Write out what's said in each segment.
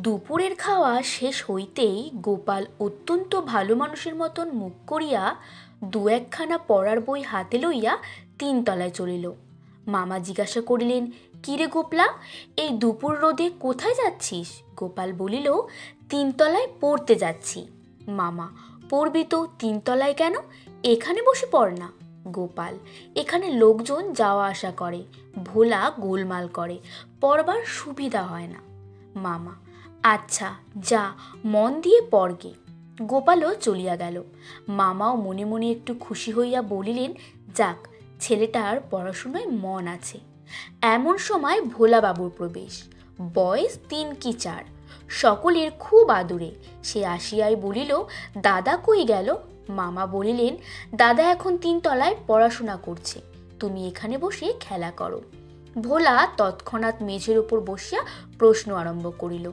দুপুরের খাওয়া শেষ হইতেই গোপাল অত্যন্ত ভালো মানুষের মতন মুখ করিয়া দু একখানা পড়ার বই হাতে লইয়া তিনতলায় চলিল। মামা জিজ্ঞাসা করিলেন, কিরে গোপলা, এই দুপুর রোদে কোথায় যাচ্ছিস? গোপাল বলিল, তিনতলায় পড়তে যাচ্ছি। মামা, পড়বি তো তিনতলায় কেন? এখানে বসে পড় না। গোপাল, এখানে লোকজন যাওয়া আসা করে, ভোলা গোলমাল করে, পড়বার সুবিধা হয় না। মামা, আচ্ছা যা, মন দিয়ে পড়গে। গোপালও চলিয়া গেল। মামাও মনে মনে একটু খুশি হইয়া বলিলেন, যাক, ছেলেটার পড়াশুনায় মন আছে। এমন সময় ভোলাবাবুর প্রবেশ। বয়স ৩ কি ৪, সকলের খুব আদুরে। সে আসিয়াই বলিল, দাদা কই গেল? মামা বলিলেন, দাদা এখন তিনতলায় পড়াশোনা করছে, তুমি এখানে বসে খেলা করো। ভোলা তৎক্ষণাৎ মেঝের উপর বসিয়া প্রশ্ন আরম্ভ করিল,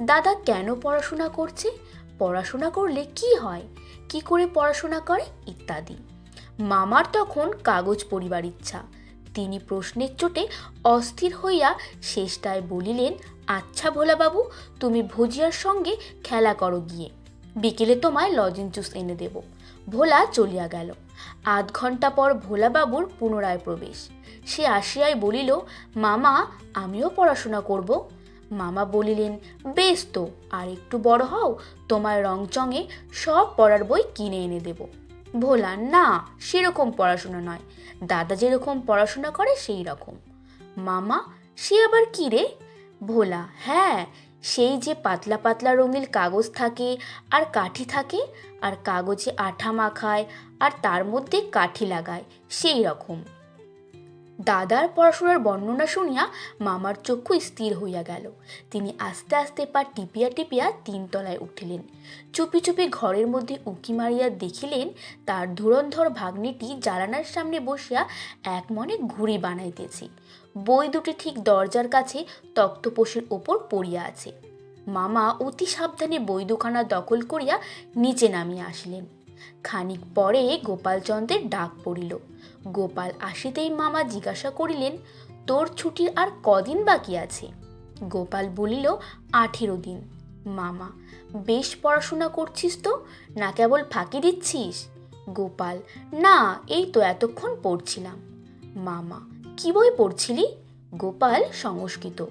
দাদা কেন পড়াশোনা করছে? পড়াশোনা করলে কি হয়? কি করে পড়াশোনা করে? ইত্যাদি। মামার তখন কাগজ পড়িবার ইচ্ছা। তিনি প্রশ্নের চোটে অস্থির হইয়া শেষটায় বলিলেন, আচ্ছা ভোলাবাবু, তুমি ভুজিয়ার সঙ্গে খেলা করো গিয়ে, বিকেলে তোমায় লজেন্স জুস এনে দেব। ভোলা চলিয়া গেল। আধ ঘন্টা পর ভোলাবাবুর পুনরায় প্রবেশ। সে আসিয়াই বলিল, মামা, আমিও পড়াশোনা করব। মামা বলিলেন, বেশ তো, আর একটু বড় হও, তোমার রংচঙে সব পড়ার বই কিনে এনে দেব। ভোলা, না, সেরকম পড়াশোনা নয়, দাদা যেরকম পড়াশোনা করে সেই রকম। মামা, সে আবার কি রে? ভোলা, হ্যাঁ, সেই যে পাতলা পাতলা রঙিন কাগজ থাকে আর কাঠি থাকে, আর কাগজে আঠা মাখায় আর তার মধ্যে কাঠি লাগায়, সেই রকম। দাদার পড়াশোনার বর্ণনা শুনিয়া মামার চক্ষু স্থির হইয়া গেল। তিনি আস্তে আস্তে পা টিপিয়া টিপিয়া তিনতলায় উঠিলেন। চুপি চুপি ঘরের মধ্যে উকি মারিয়া দেখিলেন, তার ধুরন্ধর ভাগ্নিটি জানালার সামনে বসিয়া এক মনে ঘুড়ি বানাইতেছে। বই দুটি ঠিক দরজার কাছে তক্তপোষের ওপর পড়িয়া আছে। মামা অতি সাবধানে বই দুখানা দখল করিয়া নিচে নামিয়া আসিলেন। খানিক পরে গোপালচন্দ্রের ডাক পড়িল। গোপাল আসিতেই মামা জিজ্ঞাসা করিলেন, তোর ছুটির আর কদিন বাকি আছে? গোপাল বলিল, 18 দিন। মামা, বেশ পড়াশোনা করছিস তো, না কেবল ফাঁকি দিচ্ছিস? গোপাল, না, এই তো এতক্ষণ পড়ছিলাম। মামা, কি বই পড়ছিলি? গোপাল, সংস্কৃত।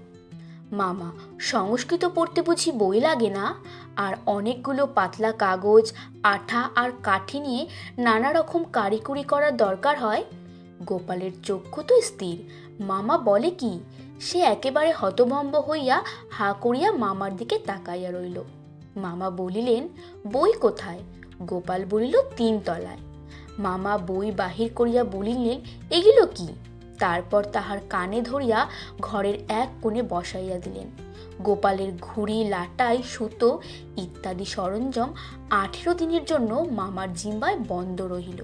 মামা, সংস্কৃত পড়তে বুঝি বই লাগে না? আর অনেকগুলো পাতলা কাগজ, আঠা আর কাঠি নিয়ে নানা রকম কারিকুরি করার দরকার হয়? গোপালের চক্ষু তো স্থির। মামা বলে কি? সে একেবারে হতভম্ব হইয়া হা করিয়া মামার দিকে তাকাইয়া রইল। মামা বলিলেন, বই কোথায়? গোপাল বলিল, তিনতলায়। মামা বই বাহির করিয়া বলিলেন, এগুলো কি? তারপর তাহার কানে ধরিয়া ঘরের এক কোণে বসাইয়া দিলেন। গোপালের ঘুড়ি, লাটাই, সুতো ইত্যাদি সরঞ্জাম 18 দিনের জন্য মামার জিম্বায় বন্ধ রহিল।